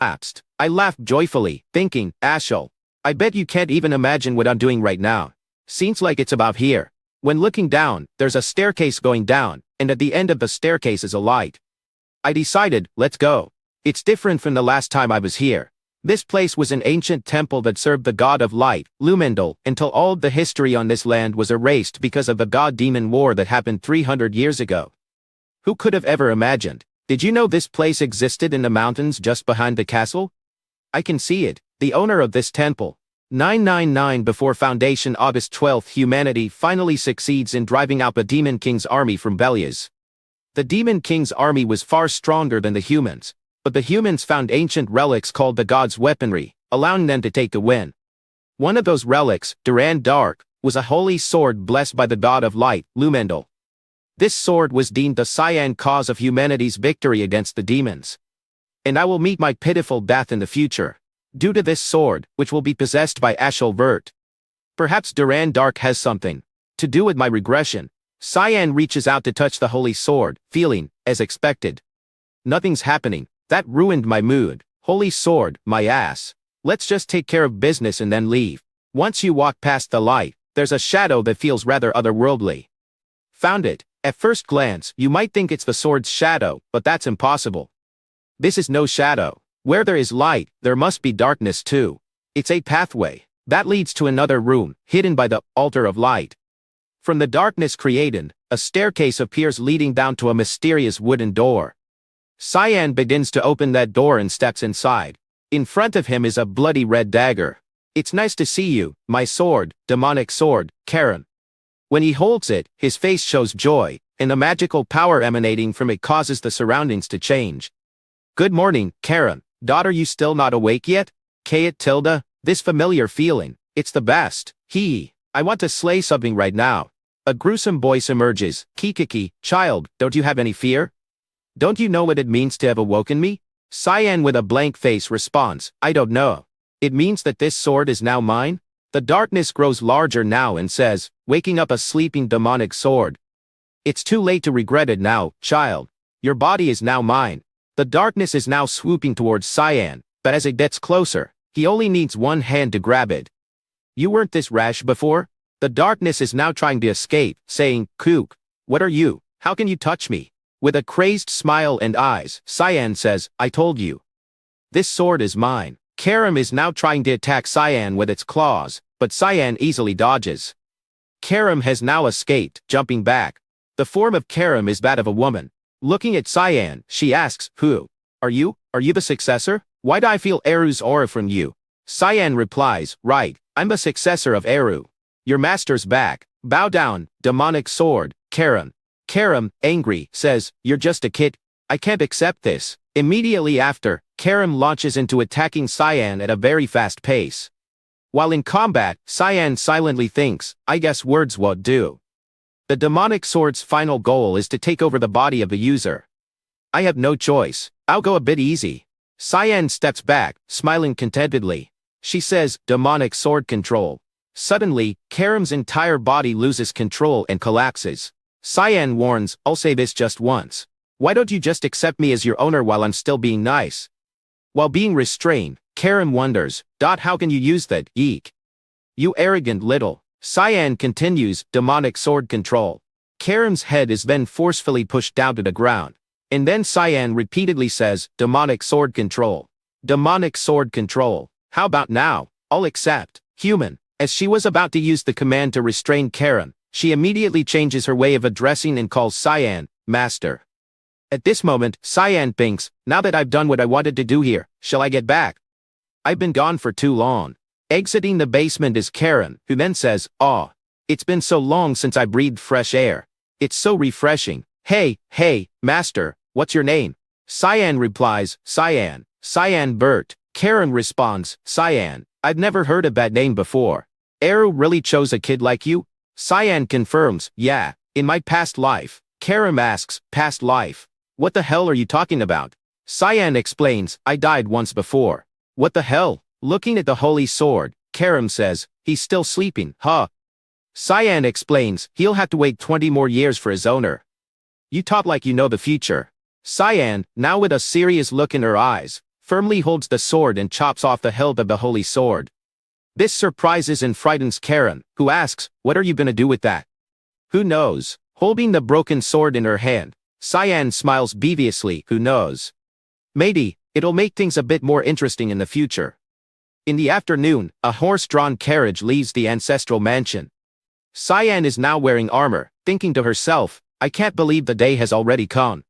collapsed. I laughed joyfully, thinking, Ashel, I bet you can't even imagine what I'm doing right now. Seems like it's about here. When looking down, there's a staircase going down, and at the end of the staircase is a light. I decided, let's go. It's different from the last time I was here. This place was an ancient temple that served the god of light, Lumendal, until all the history on this land was erased because of the god-demon war that happened 300 years ago. Who could have ever imagined? Did you know this place existed in the mountains just behind the castle? I can see it, the owner of this temple. 999 before Foundation August 12th, humanity finally succeeds in driving out the Demon King's army from Belias. The Demon King's army was far stronger than the humans, but the humans found ancient relics called the gods' weaponry, allowing them to take the win. One of those relics, Duran Dark, was a holy sword blessed by the god of light, Lumendal. This sword was deemed the cyan cause of humanity's victory against the demons. And I will meet my pitiful death in the future, due to this sword, which will be possessed by Ashel Vert. Perhaps Duran Dark has something to do with my regression. Cyan reaches out to touch the holy sword, feeling, as expected, nothing's happening. That ruined my mood. Holy sword, my ass. Let's just take care of business and then leave. Once you walk past the light, there's a shadow that feels rather otherworldly. Found it. At first glance, you might think it's the sword's shadow, but that's impossible. This is no shadow. Where there is light, there must be darkness too. It's a pathway that leads to another room, hidden by the altar of light. From the darkness created, a staircase appears leading down to a mysterious wooden door. Cyan begins to open that door and steps inside. In front of him is a bloody red dagger. It's nice to see you, my sword, demonic sword, Karen. When he holds it, his face shows joy, and the magical power emanating from it causes the surroundings to change. Good morning, Karen. Daughter, you still not awake yet? Kayat Tilda, this familiar feeling, it's the best. I want to slay something right now. A gruesome voice emerges. Kikiki, child, don't you have any fear? Don't you know what it means to have awoken me? Cyan with a blank face responds, I don't know. It means that this sword is now mine? The darkness grows larger now and says, waking up a sleeping demonic sword. It's too late to regret it now, child. Your body is now mine. The darkness is now swooping towards Cyan, but as it gets closer, he only needs one hand to grab it. You weren't this rash before? The darkness is now trying to escape, saying, Kook, what are you? How can you touch me? With a crazed smile and eyes, Cyan says, I told you. This sword is mine. Karam is now trying to attack Cyan with its claws, but Cyan easily dodges. Karam has now escaped, jumping back. The form of Karam is that of a woman. Looking at Cyan, she asks, Who? Are you? Are you the successor? Why do I feel Eru's aura from you? Cyan replies, Right, I'm the successor of Eru. Your master's back. Bow down, demonic sword, Karam. Karam, angry, says, You're just a kid. I can't accept this. Immediately after, Karam launches into attacking Cyan at a very fast pace. While in combat, Cyan silently thinks, I guess words won't do. The demonic sword's final goal is to take over the body of the user. I have no choice. I'll go a bit easy. Cyan steps back, smiling contentedly. She says, Demonic sword control. Suddenly, Karam's entire body loses control and collapses. Cyan warns, I'll say this just once. Why don't you just accept me as your owner while I'm still being nice? While being restrained, Karam wonders, how can you use that, eek? You arrogant little. Cyan continues, demonic sword control. Karam's head is then forcefully pushed down to the ground. And then Cyan repeatedly says, demonic sword control. Demonic sword control. How about now? I'll accept. Human. As she was about to use the command to restrain Karam, she immediately changes her way of addressing and calls Cyan, Master. At this moment, Cyan thinks, now that I've done what I wanted to do here, shall I get back? I've been gone for too long. Exiting the basement is Karam, who then says, it's been so long since I breathed fresh air. It's so refreshing. Hey, Master, what's your name? Cyan replies, Cyan Bert. Karam responds, Cyan, I've never heard of that name before. Eru really chose a kid like you? Cyan confirms, yeah, in my past life. Karam asks, past life? What the hell are you talking about? Cyan explains, I died once before. What the hell? Looking at the holy sword, Karam says, he's still sleeping, huh? Cyan explains, he'll have to wait 20 more years for his owner. You talk like you know the future. Cyan, now with a serious look in her eyes, firmly holds the sword and chops off the hilt of the holy sword. This surprises and frightens Karen, who asks, "What are you gonna do with that?" "Who knows?" Holding the broken sword in her hand, Cyan smiles deviously, "Who knows? Matey, it'll make things a bit more interesting in the future." In the afternoon, a horse-drawn carriage leaves the ancestral mansion. Cyan is now wearing armor, thinking to herself, "I can't believe the day has already come."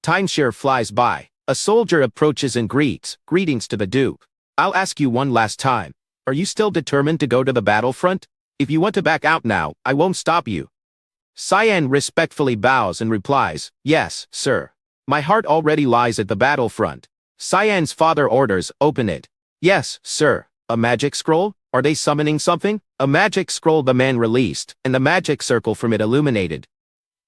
Timeshare flies by. A soldier approaches and greets, "Greetings to the Duke. I'll ask you one last time. Are you still determined to go to the battlefront? If you want to back out now, I won't stop you." Cyan respectfully bows and replies, "Yes, sir. My heart already lies at the battlefront." Cyan's father orders, "Open it." "Yes, sir." "A magic scroll? Are they summoning something?" A magic scroll the man released, and the magic circle from it illuminated.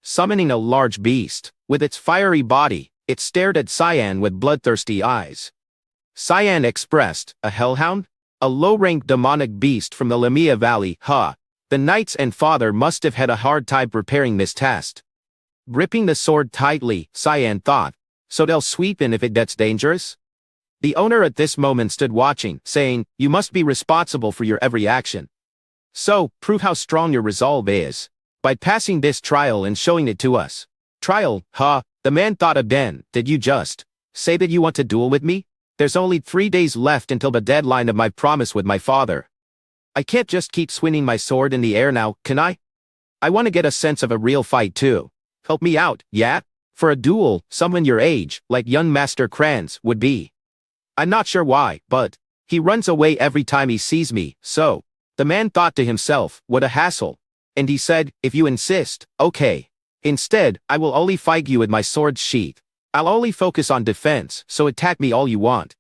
Summoning a large beast. With its fiery body, it stared at Cyan with bloodthirsty eyes. Cyan expressed, "A hellhound? A low-ranked demonic beast from the Lamia Valley, huh? The knights and father must have had a hard time preparing this test." Gripping the sword tightly, Cyan thought, "So they'll sweep in if it gets dangerous?" The owner at this moment stood watching, saying, "You must be responsible for your every action. So, prove how strong your resolve is by passing this trial and showing it to us." "Trial, huh?" The man thought again. "Did you just say that you want to duel with me? There's only 3 days left until the deadline of my promise with my father. I can't just keep swinging my sword in the air now, can I? I want to get a sense of a real fight too. Help me out, yeah? For a duel, someone your age, like young Master Kranz, would be. I'm not sure why, but he runs away every time he sees me, so." The man thought to himself, "What a hassle." And he said, "If you insist, okay. Instead, I will only fight you with my sword's sheath. I'll only focus on defense, so attack me all you want."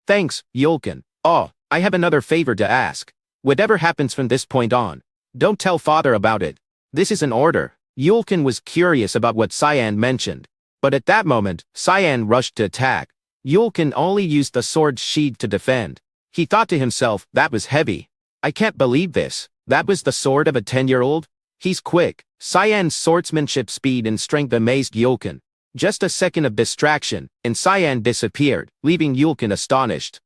"Thanks, Yulkin. Oh, I have another favor to ask. Whatever happens from this point on, don't tell father about it. This is an order." Yulkin was curious about what Cyan mentioned, but at that moment, Cyan rushed to attack. Yulkin only used the sword's sheath to defend. He thought to himself, "That was heavy. I can't believe this. That was the sword of a 10-year-old? He's quick." Cyan's swordsmanship speed and strength amazed Yulkin. Just a second of distraction, and Cyan disappeared, leaving Yulkin astonished.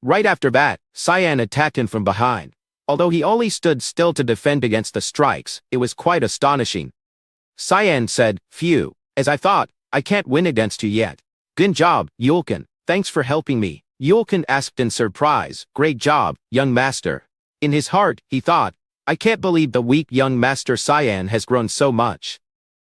Right after that, Cyan attacked him from behind. Although he only stood still to defend against the strikes, it was quite astonishing. Cyan said, "Phew, as I thought, I can't win against you yet." "Good job, Yulkin. Thanks for helping me." Yulkin asked in surprise, "Great job, young master." In his heart, he thought, "I can't believe the weak young master Cyan has grown so much.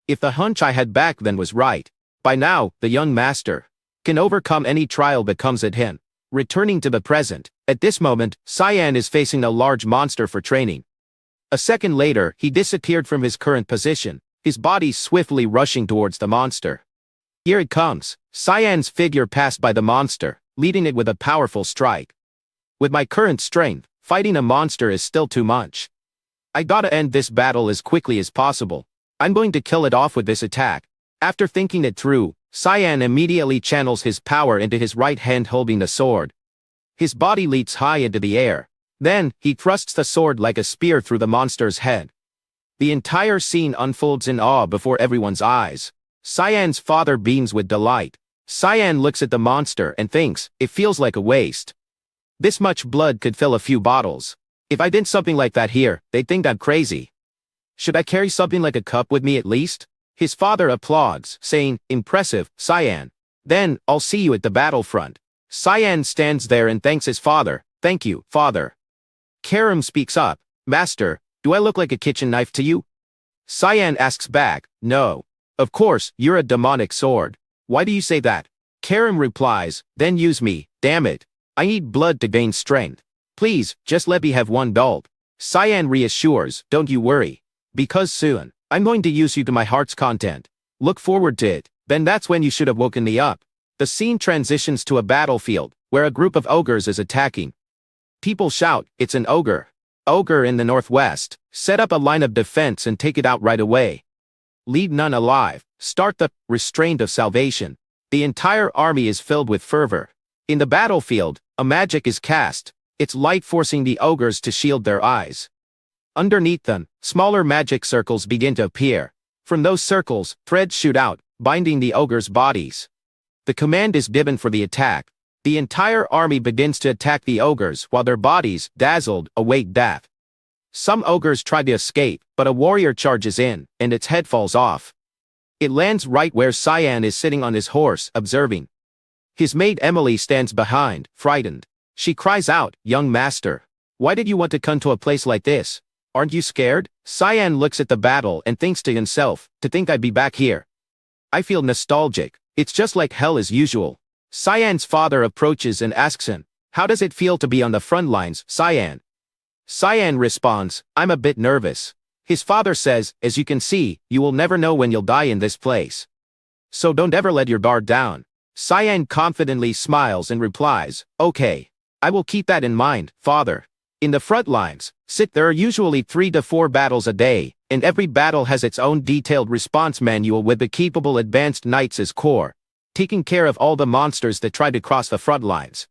If the hunch I had back then was right, by now, the young master can overcome any trial that comes at him." Returning to the present, at this moment, Cyan is facing a large monster for training. A second later, he disappeared from his current position, his body swiftly rushing towards the monster. Here it comes. Cyan's figure passed by the monster, leading it with a powerful strike. "With my current strength, fighting a monster is still too much. I gotta end this battle as quickly as possible. I'm going to kill it off with this attack." After thinking it through, Cyan immediately channels his power into his right hand holding the sword. His body leaps high into the air. Then, he thrusts the sword like a spear through the monster's head. The entire scene unfolds in awe before everyone's eyes. Cyan's father beams with delight. Cyan looks at the monster and thinks, "It feels like a waste. This much blood could fill a few bottles. If I did something like that here, they'd think I'm crazy. Should I carry something like a cup with me at least?" His father applauds, saying, "Impressive, Cyan. Then, I'll see you at the battlefront." Cyan stands there and thanks his father. "Thank you, father." Karam speaks up, "Master, do I look like a kitchen knife to you?" Cyan asks back, "No. Of course, you're a demonic sword. Why do you say that?" Karam replies, "Then use me, damn it. I need blood to gain strength. Please, just let me have one gulp." Cyan reassures, "Don't you worry. Because soon, I'm going to use you to my heart's content. Look forward to it." Then that's when you should have woken me up. The scene transitions to a battlefield, where a group of ogres is attacking. People shout, "It's an ogre. Ogre in the northwest. Set up a line of defense and take it out right away. Leave none alive. Start the restraint of salvation." The entire army is filled with fervor. In the battlefield, a magic is cast, its light forcing the ogres to shield their eyes. Underneath them, smaller magic circles begin to appear. From those circles, threads shoot out, binding the ogres' bodies. The command is given for the attack. The entire army begins to attack the ogres while their bodies, dazzled, await death. Some ogres try to escape, but a warrior charges in, and its head falls off. It lands right where Cyan is sitting on his horse, observing. His maid Emily stands behind, frightened. She cries out, "Young master, why did you want to come to a place like this? Aren't you scared?" Cyan looks at the battle and thinks to himself, "To think I'd be back here. I feel nostalgic. It's just like hell as usual." Cyan's father approaches and asks him, "How does it feel to be on the front lines, Cyan?" Cyan responds, "I'm a bit nervous." His father says, "As you can see, you will never know when you'll die in this place. So don't ever let your guard down." Cyan confidently smiles and replies, "Okay. I will keep that in mind, father." In the front lines, there are usually 3 to 4 battles a day, and every battle has its own detailed response manual with the capable advanced knights as core, taking care of all the monsters that try to cross the front lines.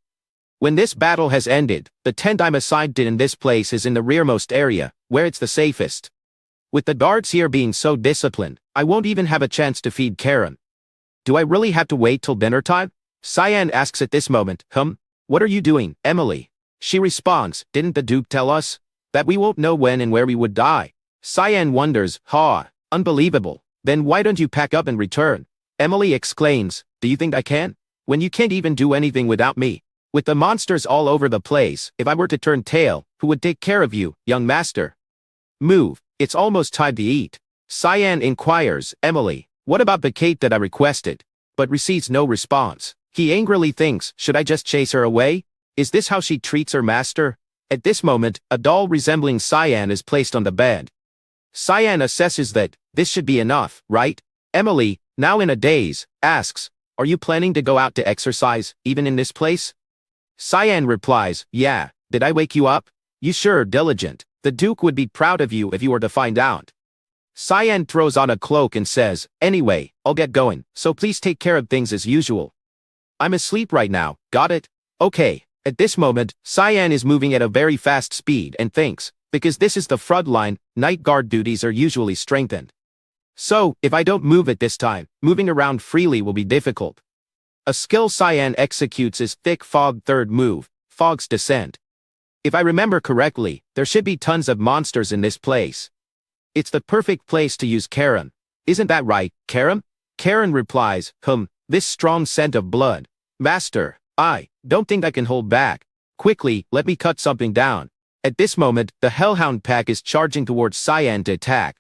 When this battle has ended, the tent I'm assigned to in this place is in the rearmost area, where it's the safest. With the guards here being so disciplined, I won't even have a chance to feed Karen. Do I really have to wait till dinner time? Cyan asks at this moment, What are you doing, Emily? She responds, "Didn't the Duke tell us that we won't know when and where we would die?" Cyan wonders, unbelievable. Then why don't you pack up and return? Emily exclaims, "Do you think I can? When you can't even do anything without me? With the monsters all over the place, if I were to turn tail, who would take care of you, young master? Move, it's almost time to eat." Cyan inquires, "Emily, what about the cake that I requested?" But receives no response. He angrily thinks, should I just chase her away? Is this how she treats her master? At this moment, a doll resembling Cyan is placed on the bed. Cyan assesses that, this should be enough, right? Emily, now in a daze, asks, "Are you planning to go out to exercise, even in this place?" Cyan replies, "Yeah, did I wake you up? You sure diligent. The Duke would be proud of you if you were to find out." Cyan throws on a cloak and says, "Anyway, I'll get going, so please take care of things as usual. I'm asleep right now, got it? Okay." At this moment, Cyan is moving at a very fast speed and thinks, because this is the front line, night guard duties are usually strengthened. So, if I don't move at this time, moving around freely will be difficult. A skill Cyan executes is Thick Fog third move, Fog's Descent. If I remember correctly, there should be tons of monsters in this place. It's the perfect place to use Karen. Isn't that right, Karen? Karen replies, this strong scent of blood. Master, I don't think I can hold back. Quickly, let me cut something down. At this moment, the Hellhound pack is charging towards Cyan to attack.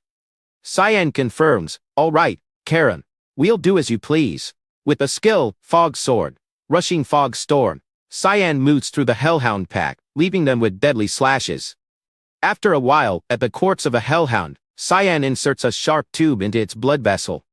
Cyan confirms, "All right, Karen. We'll do as you please." With the skill, Fog Sword, Rushing Fog Storm, Cyan moves through the Hellhound pack, leaving them with deadly slashes. After a while, at the corpse of a Hellhound, Cyan inserts a sharp tube into its blood vessel.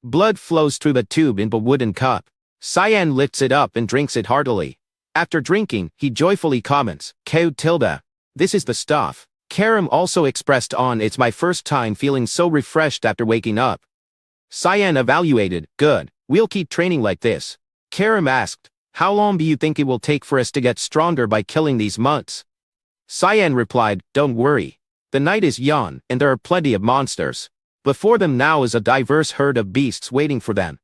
Blood flows through the tube into a wooden cup. Cyan lifts it up and drinks it heartily. After drinking, he joyfully comments, "Tilda. This is the stuff." Karam also expressed "It's my first time feeling so refreshed after waking up." Cyan evaluated, "Good, we'll keep training like this." Karam asked, "How long do you think it will take for us to get stronger by killing these months?" Cyan replied, "Don't worry. The night is young, and there are plenty of monsters. Before them now is a diverse herd of beasts waiting for them."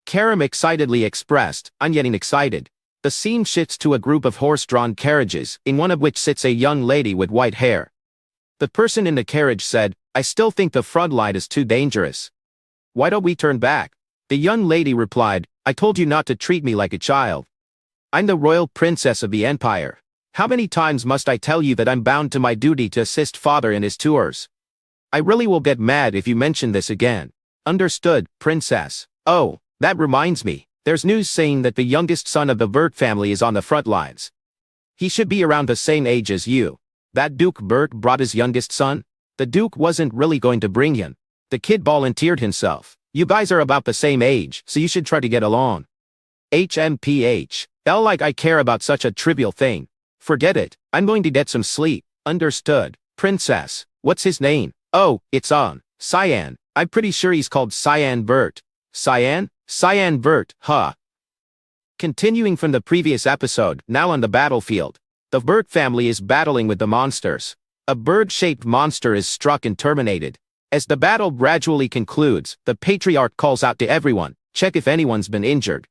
Karam excitedly expressed, "I'm getting excited." The scene shifts to a group of horse-drawn carriages, in one of which sits a young lady with white hair. The person in the carriage said, "I still think the front line is too dangerous. Why don't we turn back?" The young lady replied, "I told you not to treat me like a child. I'm the royal princess of the empire. How many times must I tell you that I'm bound to my duty to assist father in his tours? I really will get mad if you mention this again." "Understood, princess. Oh, that reminds me. There's news saying that the youngest son of the Burt family is on the front lines. He should be around the same age as you. That Duke Burt brought his youngest son? The Duke wasn't really going to bring him. The kid volunteered himself. You guys are about the same age, so you should try to get along." HMPH. Like I care about such a trivial thing. Forget it. I'm going to get some sleep. Understood, princess. What's his name? Oh, it's Cyan. I'm pretty sure he's called Cyan Burt. Cyan? Cyan Burt, huh? Continuing from the previous episode, now on the battlefield. The Burt family is battling with the monsters. A bird-shaped monster is struck and terminated. As the battle gradually concludes, the patriarch calls out to everyone, "Check if anyone's been injured."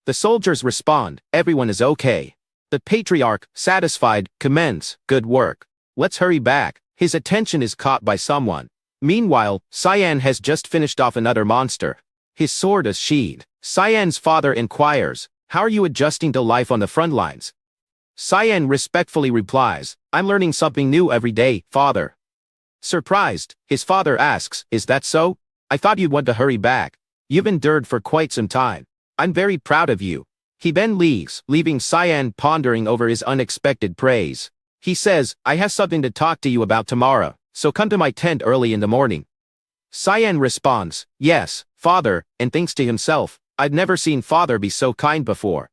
The soldiers respond, everyone is okay. The patriarch, satisfied, commends, good work. Let's hurry back. His attention is caught by someone. Meanwhile, Cyan has just finished off another monster. His sword is sheathed. Cyan's father inquires, how are you adjusting to life on the front lines? Cyan respectfully replies, I'm learning something new every day, father. Surprised, his father asks, is that so? I thought you'd want to hurry back. You've endured for quite some time. I'm very proud of you. He then leaves, leaving Cyan pondering over his unexpected praise. He says, I have something to talk to you about tomorrow, so come to my tent early in the morning. Cyan responds, yes, father, and thinks to himself, I'd never seen father be so kind before.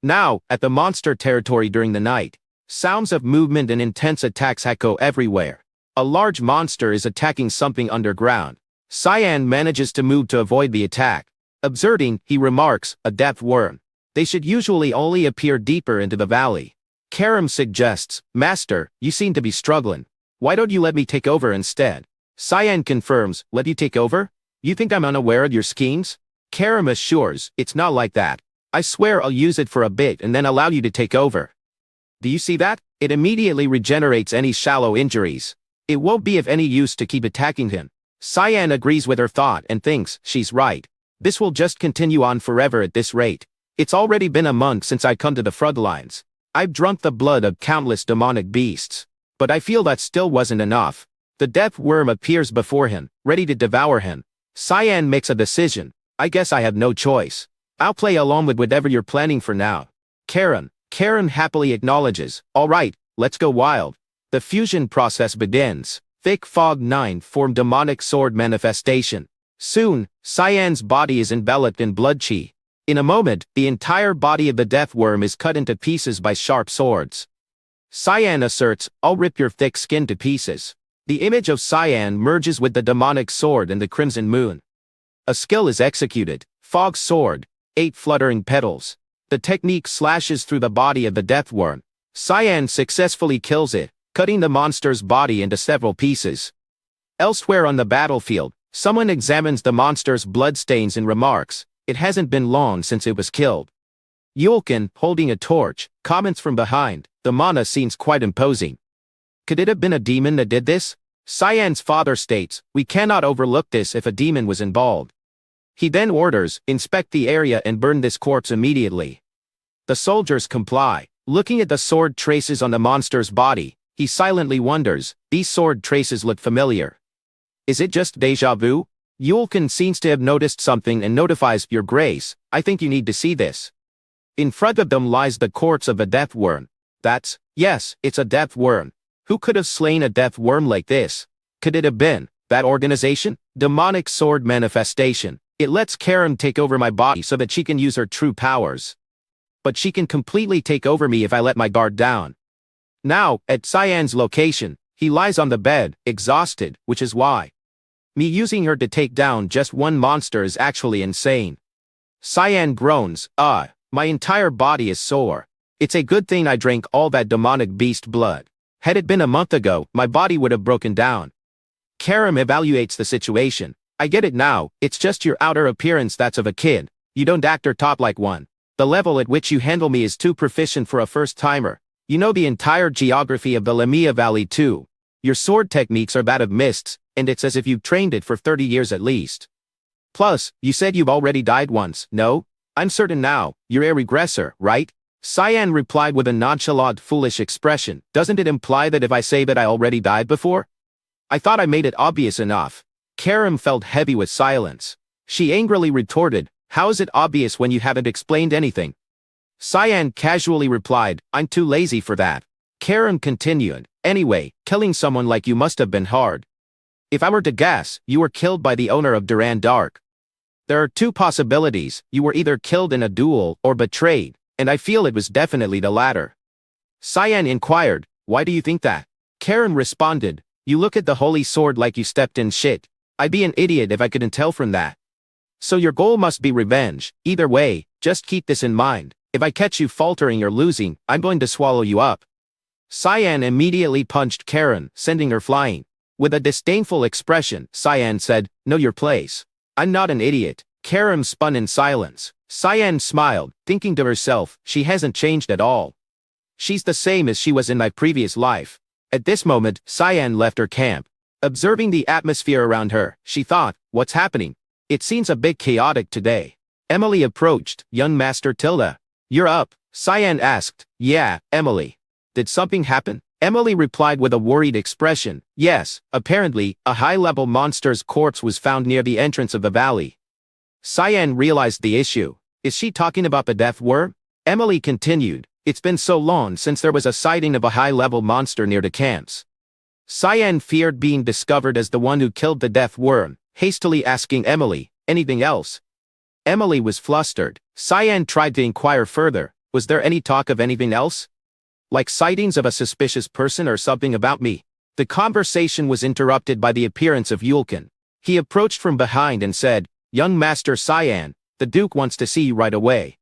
Now, at the monster territory during the night, sounds of movement and intense attacks echo everywhere. A large monster is attacking something underground. Cyan manages to move to avoid the attack. Observing, he remarks, a depth worm. They should usually only appear deeper into the valley. Karam suggests, Master, you seem to be struggling. Why don't you let me take over instead? Cyan confirms, let you take over? You think I'm unaware of your schemes? Karam assures, it's not like that. I swear I'll use it for a bit and then allow you to take over. Do you see that? It immediately regenerates any shallow injuries. It won't be of any use to keep attacking him. Cyan agrees with her thought and thinks, she's right. This will just continue on forever at this rate. It's already been a month since I come to the front lines. I've drunk the blood of countless demonic beasts. But I feel that still wasn't enough. The death worm appears before him, ready to devour him. Cyan makes a decision. I guess I have no choice. I'll play along with whatever you're planning for now. Karan happily acknowledges, all right, let's go wild. The fusion process begins. Thick fog 9 form demonic sword manifestation. Soon, Cyan's body is enveloped in blood chi. In a moment, the entire body of the death worm is cut into pieces by sharp swords. Cyan asserts, I'll rip your thick skin to pieces. The image of Cyan merges with the demonic sword and the crimson moon. A skill is executed. Fog sword. 8 fluttering petals. The technique slashes through the body of the death worm. Cyan successfully kills it, cutting the monster's body into several pieces. Elsewhere on the battlefield, someone examines the monster's bloodstains and remarks, it hasn't been long since it was killed. Yulkin, holding a torch, comments from behind, the mana seems quite imposing. Could it have been a demon that did this? Cyan's father states, we cannot overlook this if a demon was involved. He then orders, inspect the area and burn this corpse immediately. The soldiers comply. Looking at the sword traces on the monster's body, he silently wonders, these sword traces look familiar. Is it just déjà vu? Yulkin seems to have noticed something and notifies, Your Grace, I think you need to see this. In front of them lies the corpse of a death worm. Yes, it's a death worm. Who could have slain a death worm like this? Could it have been that organization? Demonic sword manifestation. It lets Karam take over my body so that she can use her true powers. But she can completely take over me if I let my guard down. Now, at Cyan's location, he lies on the bed, exhausted, which is why me using her to take down just one monster is actually insane. Cyan groans, my entire body is sore. It's a good thing I drank all that demonic beast blood. Had it been a month ago, my body would have broken down. Karam evaluates the situation. I get it now, it's just your outer appearance that's of a kid. You don't act or talk like one. The level at which you handle me is too proficient for a first-timer. You know the entire geography of the Lamia Valley too. Your sword techniques are that of mists, and it's as if you've trained it for 30 years at least. Plus, you said you've already died once, no? I'm certain now, you're a regressor, right? Cyan replied with a nonchalant, foolish expression. Doesn't it imply that if I say that I already died before? I thought I made it obvious enough. Karam felt heavy with silence. She angrily retorted, how is it obvious when you haven't explained anything? Cyan casually replied, I'm too lazy for that. Karam continued, anyway, killing someone like you must have been hard. If I were to guess, you were killed by the owner of Duran Dark. There are two possibilities, you were either killed in a duel or betrayed, and I feel it was definitely the latter. Cyan inquired, why do you think that? Karam responded, you look at the holy sword like you stepped in shit. I'd be an idiot if I couldn't tell from that. So your goal must be revenge. Either way, just keep this in mind. If I catch you faltering or losing, I'm going to swallow you up. Cyan immediately punched Karan, sending her flying. With a disdainful expression, Cyan said, know your place. I'm not an idiot. Karam spun in silence. Cyan smiled, thinking to herself, she hasn't changed at all. She's the same as she was in my previous life. At this moment, Cyan left her camp. Observing the atmosphere around her, she thought, what's happening? It seems a bit chaotic today. Emily approached. Young Master Tilda. You're up, Cyan asked. Yeah, Emily. Did something happen? Emily replied with a worried expression. Yes, apparently, a high-level monster's corpse was found near the entrance of the valley. Cyan realized the issue. Is she talking about the death worm? Emily continued. It's been so long since there was a sighting of a high-level monster near the camps. Cyan feared being discovered as the one who killed the death worm, hastily asking Emily, anything else? Emily was flustered. Cyan tried to inquire further. Was there any talk of anything else? Like sightings of a suspicious person or something about me? The conversation was interrupted by the appearance of Yulkin. He approached from behind and said, Young Master Cyan, the Duke wants to see you right away.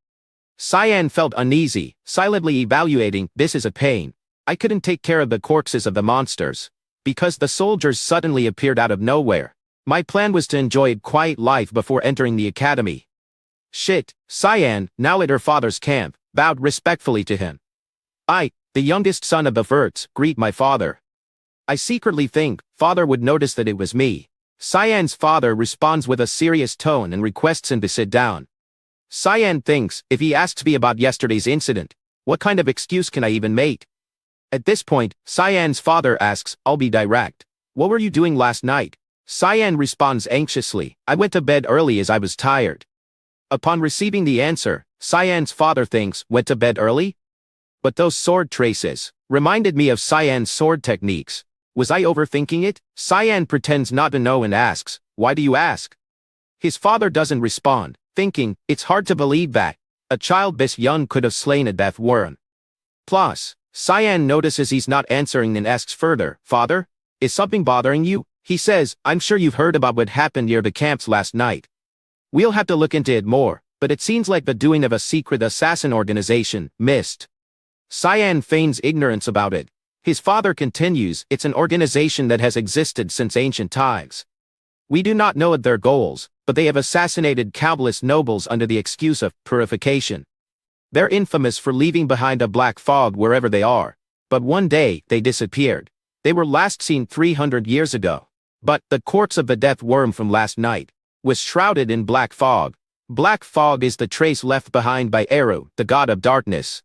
Cyan felt uneasy, silently evaluating, this is a pain. I couldn't take care of the corpses of the monsters. Because the soldiers suddenly appeared out of nowhere. My plan was to enjoy a quiet life before entering the academy. Shit, Cyan, now at her father's camp, bowed respectfully to him. I, the youngest son of the Verts, greet my father. I secretly think, father would notice that it was me. Cyan's father responds with a serious tone and requests him to sit down. Cyan thinks, if he asks me about yesterday's incident, what kind of excuse can I even make? At this point, Cyan's father asks, I'll be direct. What were you doing last night? Cyan responds anxiously, I went to bed early as I was tired. Upon receiving the answer, Cyan's father thinks, went to bed early? But those sword traces reminded me of Cyan's sword techniques. Was I overthinking it? Cyan pretends not to know and asks, why do you ask? His father doesn't respond, thinking, it's hard to believe that a child this young could have slain a death worm. Plus, Cyan notices he's not answering and asks further, Father, is something bothering you? He says, I'm sure you've heard about what happened near the camps last night. We'll have to look into it more, but it seems like the doing of a secret assassin organization, MIST. Cyan feigns ignorance about it. His father continues, it's an organization that has existed since ancient times. We do not know their goals, but they have assassinated countless nobles under the excuse of purification. They're infamous for leaving behind a black fog wherever they are. But one day, they disappeared. They were last seen 300 years ago. But the corpse of the death worm from last night was shrouded in black fog. Black fog is the trace left behind by Eru, the god of darkness.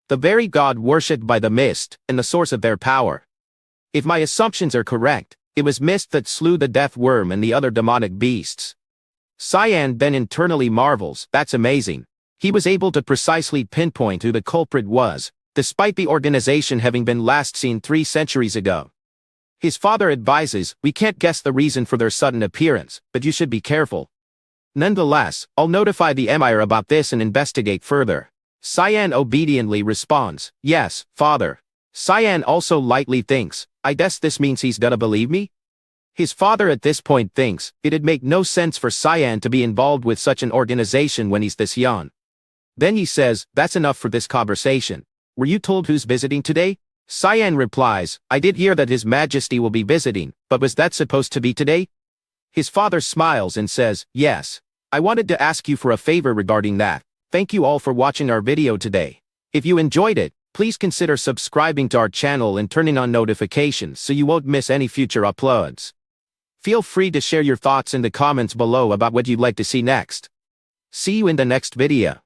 The very god worshipped by the mist, and the source of their power. If my assumptions are correct, it was mist that slew the death worm and the other demonic beasts. Cyan then internally marvels, that's amazing. He was able to precisely pinpoint who the culprit was, despite the organization having been last seen 3 centuries ago. His father advises, we can't guess the reason for their sudden appearance, but you should be careful. Nonetheless, I'll notify the Emir about this and investigate further. Cyan obediently responds, yes, father. Cyan also lightly thinks, I guess this means he's gonna believe me? His father at this point thinks, it'd make no sense for Cyan to be involved with such an organization when he's this young. Then he says, that's enough for this conversation. Were you told who's visiting today? Cyan replies, I did hear that His Majesty will be visiting, but was that supposed to be today? His father smiles and says, yes. I wanted to ask you for a favor regarding that. Thank you all for watching our video today. If you enjoyed it, please consider subscribing to our channel and turning on notifications so you won't miss any future uploads. Feel free to share your thoughts in the comments below about what you'd like to see next. See you in the next video.